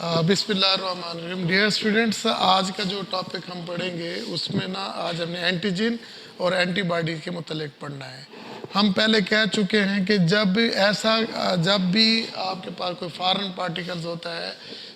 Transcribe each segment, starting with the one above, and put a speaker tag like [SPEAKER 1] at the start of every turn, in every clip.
[SPEAKER 1] बिस्मिल्लाहिर्रहमानिर्रहीम। Dear students, आज का जो टॉपिक हम पढ़ेंगे उसमें ना आज हमने एंटीजन और एंटीबॉडी के मुतल्लिक़ पढ़ना है। हम पहले कह चुके हैं कि जब भी आपके पास कोई फॉरेन पार्टिकल्स होता है,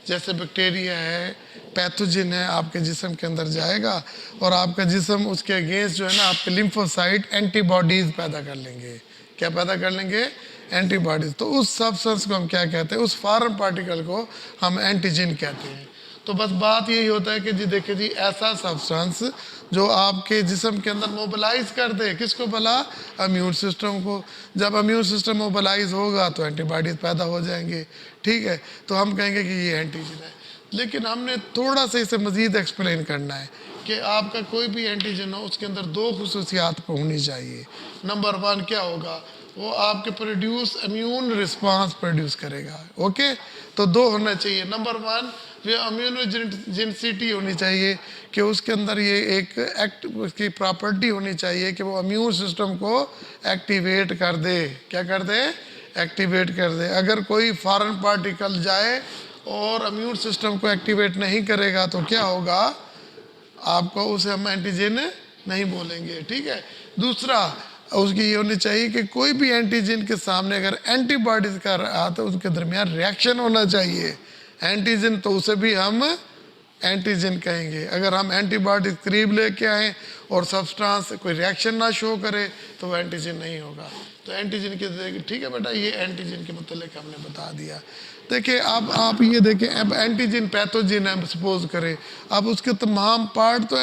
[SPEAKER 1] जैसे बैक्टीरिया है, पैथोजन है, आपके जिस्म के अंदर जाएगा और आपका जिस्म उसके अगेंस्ट जो है ना आपके लिम्फोसाइट एंटीबॉडीज़ पैदा कर लेंगे। क्या पैदा कर लेंगे? एंटीबॉडीज। तो उस सब्सटेंस को हम क्या कहते हैं? उस फॉरेन पार्टिकल को हम एंटीजन कहते हैं। तो बस बात यही होता है कि जी देखिए जी, ऐसा सब्सटेंस जो आपके जिस्म के अंदर मोबिलाइज कर दे, किसको भला? इम्यून सिस्टम को। जब इम्यून सिस्टम मोबिलाइज होगा तो एंटीबॉडीज पैदा हो जाएंगे। ठीक है, तो हम कहेंगे कि ये एंटीजन है। लेकिन हमने थोड़ा सा इसे मज़ीद एक्सप्लेन करना है कि आपका कोई भी एंटीजन हो उसके अंदर दो खुसूसियात होनी चाहिए। नंबर वन क्या होगा? वो आपके प्रोड्यूस इम्यून रिस्पांस प्रोड्यूस करेगा। ओके, तो दो होना चाहिए। नंबर वन, ये इम्यूनोजेनिसिटी होनी चाहिए कि उसके अंदर ये एक उसकी प्रॉपर्टी होनी चाहिए कि वो इम्यून सिस्टम को एक्टिवेट कर दे। क्या कर दे? एक्टिवेट कर दे। अगर कोई फॉरेन पार्टिकल जाए और इम्यून सिस्टम को एक्टिवेट नहीं करेगा तो क्या होगा? आपको उसे हम एंटीजन नहीं बोलेंगे। ठीक है। दूसरा, उसकी ये होनी चाहिए कि कोई भी एंटीजन के सामने अगर एंटीबॉडीज का रहा तो उसके दरमियान रिएक्शन होना चाहिए। एंटीजन तो उसे भी हम एंटीजन कहेंगे। अगर हम एंटीबॉडीज करीब लेके आए और सब्सटेंस कोई रिएक्शन ना शो करे तो वो एंटीजन नहीं होगा। तो एंटीजन के, ठीक है बेटा, ये एंटीजन के मुतालिक हमने बता दिया। देखिए अब आप ये देखें, अब एंटीजन पैथोजन है सपोज करें, अब उसके तमाम पार्ट तो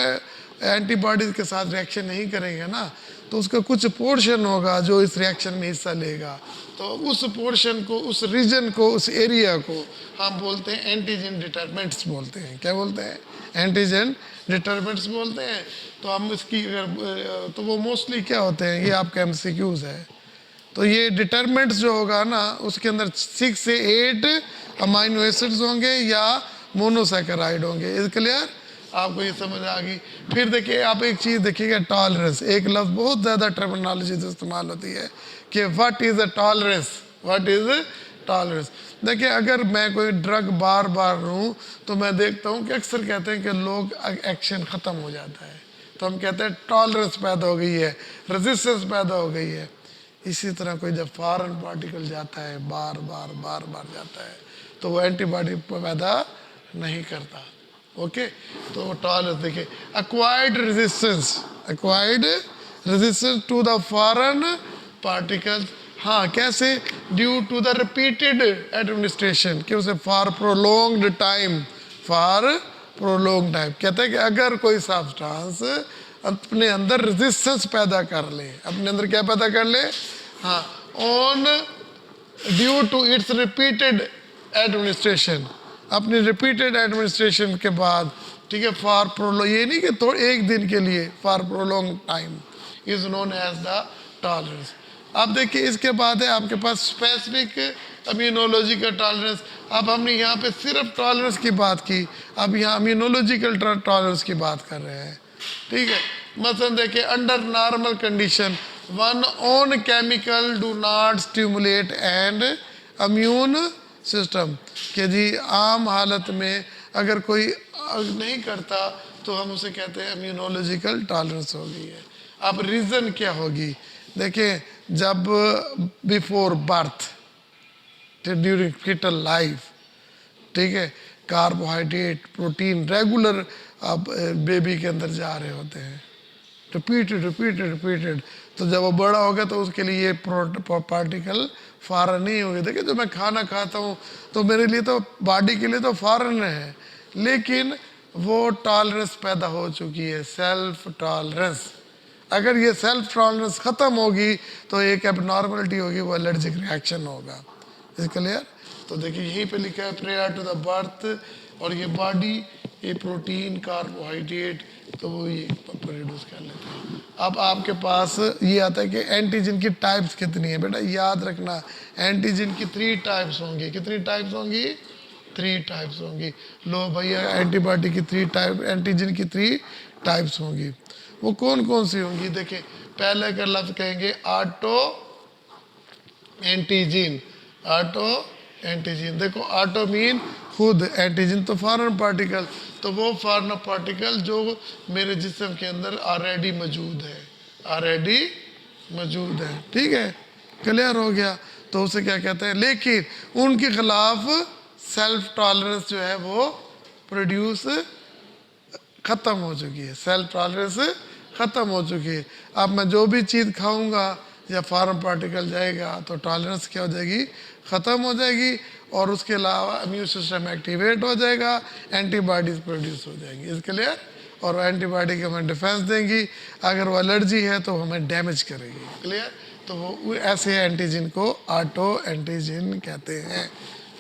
[SPEAKER 1] एंटीबॉडीज के साथ रिएक्शन नहीं करेंगे ना, तो उसका कुछ पोर्शन होगा जो इस रिएक्शन में हिस्सा लेगा। तो उस पोर्शन को, उस रीजन को, उस एरिया को हम बोलते हैं एंटीजन डिटरमिनेंट्स बोलते हैं। क्या बोलते हैं? एंटीजन डिटरमिनेंट्स बोलते हैं। तो हम इसकी अगर तो वो मोस्टली क्या होते हैं, ये आपका एमसीक्यूज है। तो ये डिटरमिनेंट्स जो होगा ना, उसके अंदर 6 से 8 अमाइनो एसिड्स होंगे या मोनोसैकेराइड होंगे। Is clear? आपको ये समझ आ गई। फिर देखिए, आप एक चीज़ देखिएगा, टॉलरेंस। एक लफ्ज़ बहुत ज़्यादा टर्मिनोलॉजी से इस्तेमाल होती है कि what is a tolerance. What is tolerance? देखिए, अगर मैं कोई ड्रग बार बार लूँ तो मैं देखता हूँ कि अक्सर कहते हैं कि लोग एक्शन ख़त्म हो जाता है, तो हम कहते हैं टॉलरेंस पैदा हो गई है, रेजिस्टेंस पैदा हो गई है। इसी तरह कोई जब फॉरेन पार्टिकल जाता है, बार बार जाता है, तो वो एंटीबॉडी पैदा नहीं करता। ओके, तो टॉलरेंस देखिए, acquired resistance to the foreign particles. हाँ, कैसे? Due to the repeated administration, कि उसे फॉर प्रोलॉन्ग्ड टाइम, कहते हैं कि अगर कोई सब्सटेंस अपने अंदर रेजिस्टेंस पैदा कर ले, अपने अंदर क्या पैदा कर ले? हाँ, on due to its repeated administration, अपनी रिपीटेड एडमिनिस्ट्रेशन के बाद, ठीक है, फॉर प्रोलॉन्ग, ये नहीं कि थोड़ा एक दिन के लिए, for prolong time is known as the tolerance. अब देखिए, इसके बाद है आपके पास स्पेसिफिक इम्यूनोलॉजिकल टॉलरेंस। अब हमने यहाँ पे सिर्फ टॉलरेंस की बात की, अब यहाँ इम्यूनोलॉजिकल टॉलरेंस की बात कर रहे हैं। ठीक है, मसलन देखिए, under normal condition one on chemical do not stimulate and immune system, कि जी आम हालत में अगर कोई नहीं करता तो हम उसे कहते हैं इम्यूनोलॉजिकल टॉलरेंस हो गई है। अब रीज़न क्या होगी? देखिए, जब before birth, during foetal life, ठीक है, कार्बोहाइड्रेट, प्रोटीन रेगुलर अब बेबी के अंदर जा रहे होते हैं, रिपीटेड। तो जब वो बड़ा होगा तो उसके लिए ये पार्टिकल फॉरेन नहीं होंगे। देखिए, जो मैं खाना खाता हूँ तो मेरे लिए तो, बॉडी के लिए तो फॉरेन है, लेकिन वो टॉलरेंस पैदा हो चुकी है, सेल्फ टॉलरेंस। अगर ये सेल्फ टॉलरेंस ख़त्म होगी तो एक एबनॉर्मलिटी होगी, वो एलर्जिक रिएक्शन होगा। Is clear? तो देखिए, यहीं पे लिखा है प्रेयर टू द बर्थ, और ये बॉडी ये प्रोटीन कार्बोहाइड्रेट तो वो ये प्रोड्यूस कर लेते हैं। अब आपके पास ये आता है कि एंटीजन की टाइप्स कितनी है। बेटा याद रखना, एंटीजन की 3 टाइप्स होंगी। कितनी टाइप्स होंगी? 3 टाइप्स होंगी। लो भैया, एंटीबॉडी की 3 टाइप, एंटीजन की 3 टाइप्स होंगी। वो कौन कौन सी होंगी? देखिए, पहले का लफ्ज कहेंगे ऑटो एंटीजन। ऑटो एंटीजन, देखो ऑटो मीन खुद एंटीजन तो फॉरेन पार्टिकल, तो वो फॉरेन पार्टिकल जो मेरे जिस्म के अंदर ऑलरेडी मौजूद है, ऑलरेडी मौजूद है। ठीक है, क्लियर हो गया। तो उसे क्या कहते हैं, लेकिन उनके खिलाफ सेल्फ टॉलरेंस जो है वो प्रोड्यूस ख़त्म हो चुकी है, सेल्फ टॉलरेंस ख़त्म हो चुकी है। अब मैं जो भी चीज़ खाऊंगा या फॉरेन पार्टिकल जाएगा तो टॉलरेंस क्या हो जाएगी, ख़त्म हो जाएगी, और उसके अलावा इम्यून सिस्टम एक्टिवेट हो जाएगा, एंटीबॉडीज़ प्रोड्यूस हो जाएंगी। इसके लिए और एंटीबॉडी के हमें डिफेंस देंगी, अगर वो एलर्जी है तो हमें डैमेज करेगी। क्लियर, तो वो ऐसे एंटीजन को ऑटो एंटीजन कहते हैं।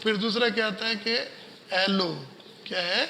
[SPEAKER 1] फिर दूसरा क्या आता है कि एलो, क्या है,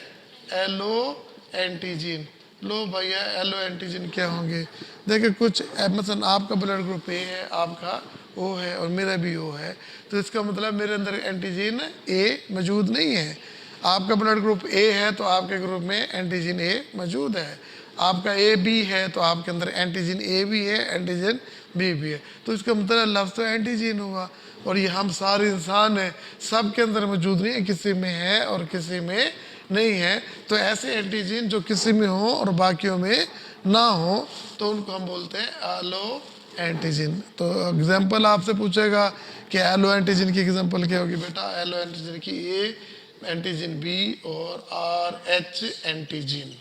[SPEAKER 1] एलो एंटीजन। लो भैया एलो एंटीजन क्या होंगे, देखिए कुछ मतलब आपका ब्लड ग्रुप ए है, आपका ओ है और मेरा भी ओ है, तो इसका मतलब मेरे अंदर एंटीजन ए मौजूद नहीं है। आपका ब्लड ग्रुप ए है तो आपके ग्रुप में एंटीजन ए मौजूद है, आपका ए बी है तो आपके अंदर एंटीजन ए भी है, एंटीजन बी भी है, तो इसका मतलब लफ्ज़ तो एंटीजन हुआ। और ये हम सारे इंसान हैं, सब के अंदर मौजूद नहीं है, किसी में है और किसी में नहीं है। तो ऐसे एंटीजन जो किसी में हो और बाकियों में ना हो तो उनको हम बोलते हैं एलो एंटीजन। तो एग्जांपल आपसे पूछेगा कि एलो एंटीजन की एग्जांपल क्या होगी बेटा, एलो एंटीजन की ए एंटीजन बी और आर एच एंटीजन।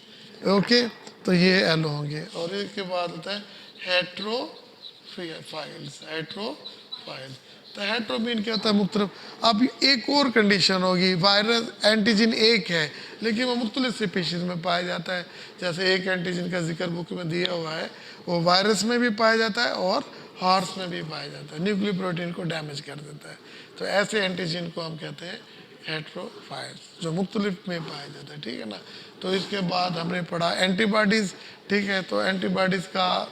[SPEAKER 1] ओके, तो ये एलो होंगे। और इसके बाद होता है हेट्रोफाइल्स, हेट्रोफाइल्स। तो हेट्रोमीन क्या होता है, मुख्तलिफ। अब एक और कंडीशन होगी, वायरस एंटीजन एक है लेकिन वो मुख्तलिफ स्पीशीज़ में पाया जाता है। जैसे एक एंटीजन का जिक्र बुक में दिया हुआ है, वो वायरस में भी पाया जाता है और हॉर्स में भी पाया जाता है, न्यूक्लियर प्रोटीन को डैमेज कर देता है। तो ऐसे एंटीजन को हम कहते हैं हेट्रोफाइल्स, जो मुख्तलिफ में पाया जाता है। ठीक है ना। तो इसके बाद हमने पढ़ा एंटीबॉडीज़। ठीक है, तो एंटीबॉडीज़ का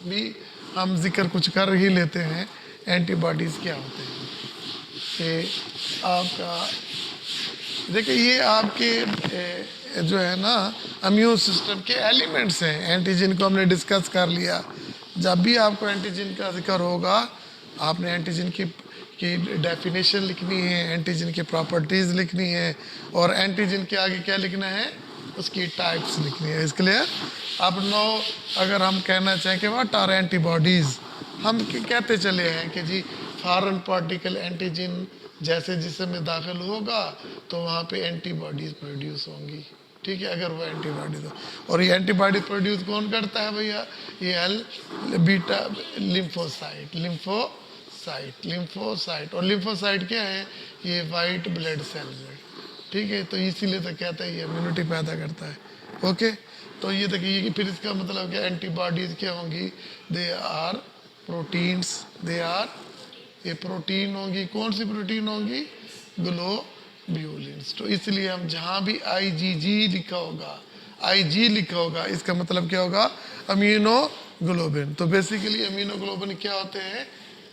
[SPEAKER 1] भी हम जिक्र कुछ कर ही लेते हैं। एंटीबॉडीज़ क्या होते हैं कि आपका देखिए, ये आपके जो है ना इम्यून सिस्टम के एलिमेंट्स हैं। एंटीजन को हमने डिस्कस कर लिया। जब भी आपको एंटीजन का जिक्र होगा, आपने एंटीजन की डेफिनेशन लिखनी है, एंटीजन की प्रॉपर्टीज़ लिखनी है, और एंटीजन के आगे क्या लिखना है, उसकी टाइप्स लिखनी है। इसके लिए अब अगर हम कहना चाहें कि व्हाट आर एंटीबॉडीज़, हम कहते चले हैं कि जी फॉरेन पार्टिकल एंटीजन जैसे जिसम में दाखिल होगा तो वहाँ पे एंटीबॉडीज़ प्रोड्यूस होंगी। ठीक है, अगर वो एंटीबॉडीज हो। और ये एंटीबॉडी प्रोड्यूस कौन करता है भैया, ये एल बीटा लिम्फोसाइट, लिम्फोसाइट। और लिम्फोसाइट क्या है, ये वाइट ब्लड सेल्स है। ठीक है, तो इसीलिए तो कहता है ये इम्यूनिटी पैदा करता है। ओके, तो ये देखिए, फिर इसका मतलब क्या, एंटीबॉडीज़ क्या होंगी, they are proteins, they are, ये प्रोटीन होंगी। कौन सी प्रोटीन होंगी, ग्लोब्यूलिन्स। तो इसलिए हम जहाँ भी IgG लिखा होगा, IG लिखा होगा, इसका मतलब क्या होगा, अम्यूनोग्लोबिन। तो बेसिकली अम्यूनोग्लोबिन क्या होते हैं,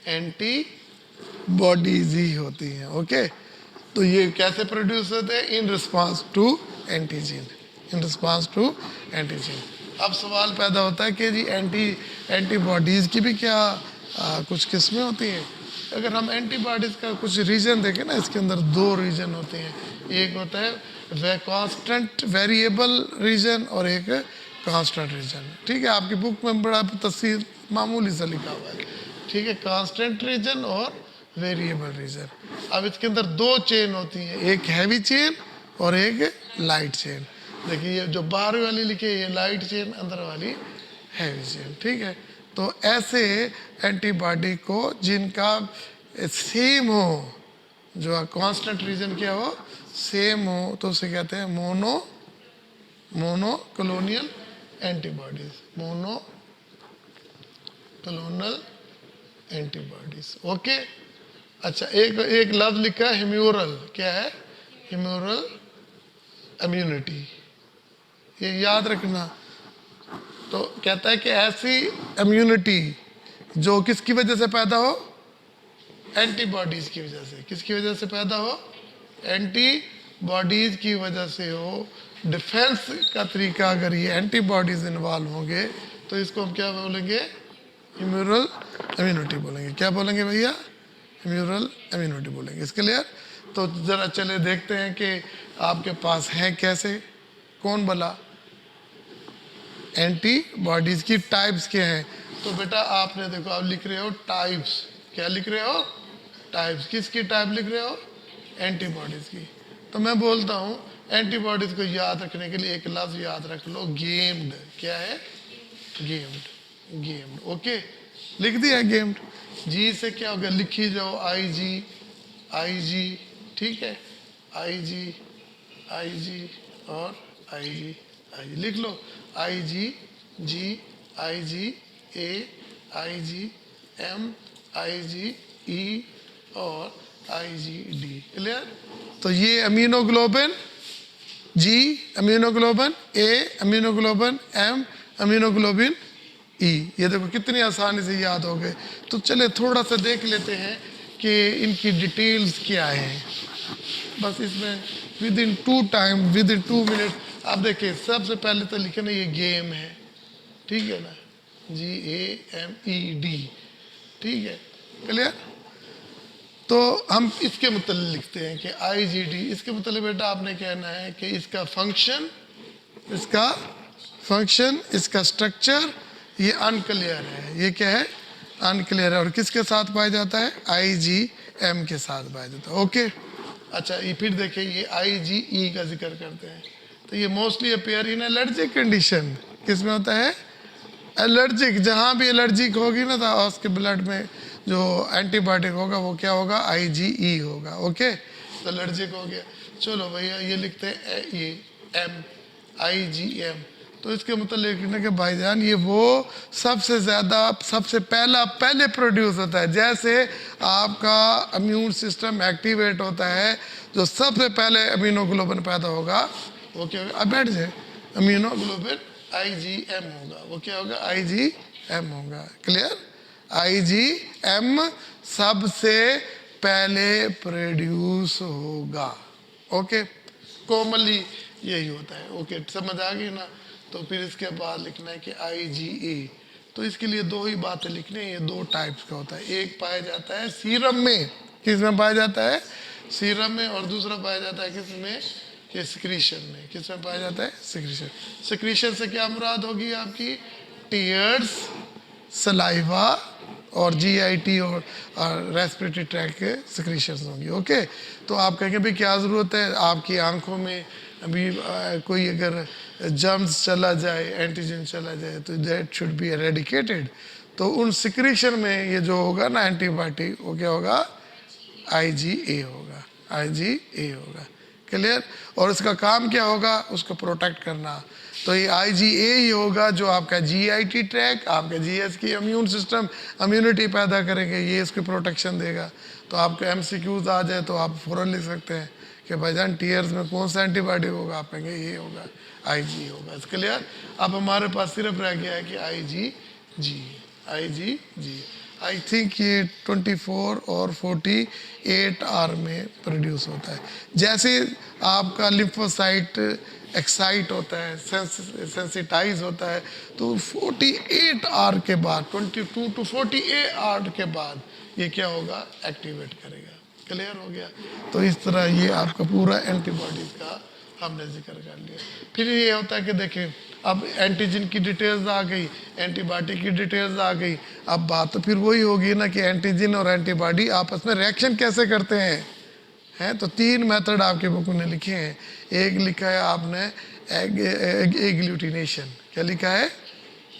[SPEAKER 1] एंटीबॉडीज ही होती हैं। ओके, तो ये कैसे प्रोड्यूस होते हैं, in response to antigen, in response to antigen. अब सवाल पैदा होता है कि जी एंटीबॉडीज़ की भी क्या कुछ किस्में होती हैं। अगर हम एंटीबॉडीज़ का कुछ रीजन देखें ना, इसके अंदर दो रीजन होते हैं, एक होता है वे कांस्टेंट वेरिएबल रीजन और एक कांस्टेंट रीजन। ठीक है, आपकी बुक में बड़ा तफसील मामूली सा लिखा हुआ है। ठीक है, कांस्टेंट रीजन और वेरिएबल रीजन। अब इसके अंदर दो चेन होती हैं, एक हैवी चेन और एक लाइट चेन। देखिए, ये जो बाहर वाली लिखी है ये लाइट चेन, अंदर वाली हैवी चेन। ठीक है, तो ऐसे एंटीबॉडी को जिनका सेम हो, जो कांस्टेंट रीजन क्या हो, सेम हो, तो उसे कहते हैं मोनोक्लोनियल एंटीबॉडीज, मोनोक्लोनल एंटीबॉडीज। ओके, अच्छा, एक लफ्ज लिखा है ह्यूमरल, क्या है, ह्यूमरल इम्यूनिटी, ये याद रखना। तो कहता है कि ऐसी इम्यूनिटी जो किसकी वजह से पैदा हो, एंटीबॉडीज़ की वजह से। किसकी वजह से पैदा हो, एंटीबॉडीज़ की वजह से हो। डिफेंस का तरीका अगर ये एंटीबॉडीज़ इन्वॉल्व होंगे तो इसको हम क्या बोलेंगे, ह्यूमरल इम्यूनिटी बोलेंगे। क्या बोलेंगे भैया, ह्यूमरल इम्यूनिटी बोलेंगे। इसके लिए तो ज़रा चले देखते हैं कि आपके पास है कैसे, कौन भला, एंटीबॉडीज़ की टाइप्स क्या हैं। तो बेटा आपने देखो, आप लिख रहे हो टाइप्स, क्या लिख रहे हो, टाइप्स, किसकी टाइप लिख रहे हो, एंटीबॉडीज़ की। तो मैं बोलता हूँ एंटीबॉडीज़ को याद रखने के लिए एक लफ्ज़ याद रख लो, गेम्ड। क्या है, गेम्ड, गेम्ड। ओके, लिख दिया गेम्ड। जी से क्या होगा, लिखी जाओ, आई जी, आई जी, ठीक है, आई जी, आई जी और आई जी, आई जी लिख लो, आई जी, जी, आई जी, ए, आई जी, एम, आई जी, ई और आई जी, डी। क्लियर। तो ये अमीनोग्लोबिन, जी अमीनोग्लोबिन, ए अमीनोग्लोबिन, एम अमीनोग्लोबिन, ई। ये देखो कितनी आसानी से याद हो गए। तो चले थोड़ा सा देख लेते हैं कि इनकी डिटेल्स क्या है। बस इसमें विद इन 2 मिनट आप देखिए, सबसे पहले तो लिखे ना ये गेम है, ठीक है ना, GAMED, ठीक है, क्लियर। तो हम इसके मतलब लिखते हैं कि IgD, इसके मतलब बेटा आपने कहना है कि इसका फंक्शन, इसका फंक्शन, इसका स्ट्रक्चर ये अनक्लियर है। ये क्या है, अनक्लियर है। और किसके साथ पाया जाता है, IgM के साथ पाया जाता है। ओके, अच्छा ये फिर देखिए, ये IgE का जिक्र करते हैं। तो ये mostly appear in allergic condition. किस में होता है, एलर्जिक, जहाँ भी एलर्जिक होगी ना तो उसके ब्लड में जो एंटीबायोटिक होगा वो क्या होगा, IgE होगा। ओके, तो एलर्जिक हो गया। चलो भैया ये लिखते हैं ये M, IgM। तो इसके मतलब लिखने के भाईजान, ये वो सबसे ज़्यादा, सबसे पहले प्रोड्यूस होता है। जैसे आपका इम्यून सिस्टम एक्टिवेट होता है, जो सबसे पहले अमीनोग्लोबिन पैदा होगा वो क्या होगा, अब बैठ जाए, अमीनोग्लोबिन IgM होगा। वो क्या होगा, IgM होगा। क्लियर, IgM सबसे पहले प्रोड्यूस होगा। ओके, कॉमनली यही होता है। ओके, समझ आ गई ना। तो फिर इसके बाद लिखना है कि IgA। तो इसके लिए दो ही बातें लिखनी है, ये दो टाइप्स का होता है। एक पाया जाता है सीरम में, किस में पाया जाता है, सीरम में, और दूसरा पाया जाता है किस में, कि सिक्रीशन में। किस में पाया जाता है, सिक्रीशन। सिक्रीशन से क्या मुराद होगी आपकी, टीयर्स, सलाइवा और GIT और रेस्पिरेटरी ट्रैक के सिक्रीशंस होंगी। ओके, तो आप कहेंगे भाई क्या ज़रूरत है, आपकी आंखों में अभी कोई अगर जर्म्स चला जाए, एंटीजन चला जाए, तो दैट शुड बी एरेडिकेटेड। तो उन सिक्रीशन में ये जो होगा ना एंटीबायोटिक, वो क्या होगा, IgA होगा, IgA होगा। क्लियर। और इसका काम क्या होगा, उसको प्रोटेक्ट करना। तो ये IgA ही होगा जो आपका GIT ट्रैक, आपका GS की इम्यून सिस्टम इम्यूनिटी पैदा करेंगे, ये इसकी प्रोटेक्शन देगा। तो आपको MCQs आ जाए तो आप फ़ौरन लिख सकते हैं कि भाईजान टीयर्स में कौन सा एंटीबायोटिक होगा, आप कहेंगे ये होगा, IG होगा। क्लियर। अब हमारे पास सिर्फ रह गया है कि IgG। आई थिंक ये 24 और 48 आवर में प्रोड्यूस होता है। जैसे आपका लिम्फोसाइट एक्साइट होता है, सेंसिटाइज होता है, तो 48 आवर के बाद, 22 to 48 आवर के बाद ये क्या होगा, एक्टिवेट करेगा। क्लियर हो गया। तो इस तरह ये आपका पूरा एंटीबॉडीज का हमने जिक्र कर लिया। फिर ये होता है कि देखिए, अब एंटीजन की डिटेल्स आ गई, एंटीबायोटिक की डिटेल्स आ गई। अब बात तो फिर वही होगी ना कि एंटीजन और एंटीबॉडी आपस में रिएक्शन कैसे करते हैं। तो 3 मेथड आपके बुक में लिखे हैं। एक लिखा है आपने एग्लूटिनेशन, क्या लिखा है,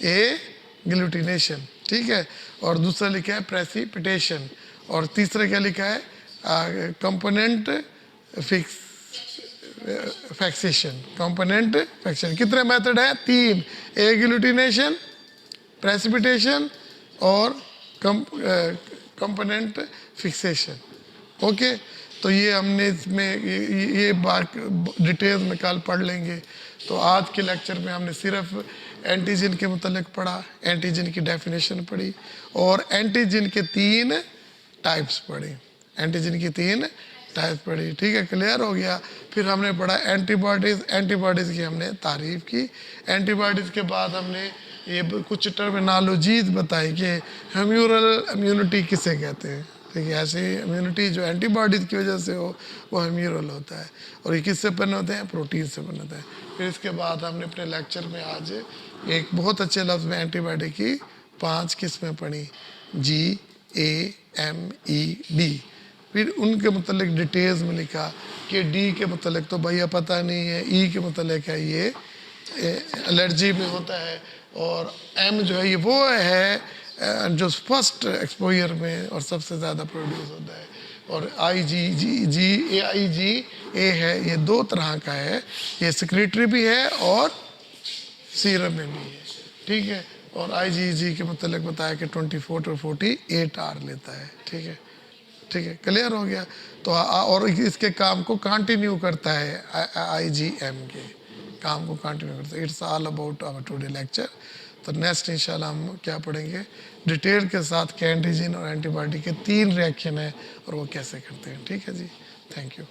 [SPEAKER 1] एग्लूटिनेशन, ठीक है। और दूसरा लिखा है प्रेसिपिटेशन, और तीसरा क्या लिखा है, कंपोनेंट फिक्सेशन, कंपोनेंट फिक्सेशन। कितने मेथड है, 3, एग्लूटिनेशन, प्रेसिपिटेशन और कंपोनेंट फिक्सेशन। ओके, तो ये हमने इसमें ये बात डिटेल्स में कल पढ़ लेंगे। तो आज के लेक्चर में हमने सिर्फ एंटीजन के मुतल्लिक पढ़ा, एंटीजन की डेफिनेशन पढ़ी और एंटीजन के 3 टाइप्स पढ़े, एंटीजन की 3 टाइप्स पढ़ी, ठीक है। क्लियर हो गया। फिर हमने पढ़ा एंटीबॉडीज़, एंटीबॉडीज़ की हमने तारीफ़ की। एंटीबॉडीज़ के बाद हमने ये कुछ टर्मिनोलॉजीज बताई कि ह्यूमरल इम्यूनिटी किसे कहते हैं, ठीक है। ऐसे इम्यूनिटी जो एंटीबॉडीज़ की वजह से हो वो ह्यूमरल होता है, और ये किससे बने होते हैं? प्रोटीन से बने होते हैं। फिर इसके बाद हमने अपने लेक्चर में आज एक बहुत अच्छे लफ्ज़ में एंटीबॉडी की 5 किस्में पढ़ी, GAMED। फिर उनके मतलब डिटेल्स में लिखा कि डी के मतलब तो भैया पता नहीं है, ई के मतलब है ये एलर्जी में होता है, और एम जो है ये वो है जो फर्स्ट एक्सपोजर में और सबसे ज़्यादा प्रोड्यूस होता है, और IgA है, ये 2 तरह का है, ये सिक्रेटरी भी है और सीरम में भी है, ठीक है। और IgG के मतलब बताया कि 24 to 48 आवर लेता है, ठीक है, ठीक है, क्लियर हो गया। तो और इसके काम को कंटिन्यू करता है, IgM के काम को कंटिन्यू करता है। It's all about our today lecture. तो नेक्स्ट इंशाल्लाह हम क्या पढ़ेंगे डिटेल के साथ कि एंटीजन और एंटीबॉडी के 3 रिएक्शन है और वो कैसे करते हैं, ठीक है जी। Thank you.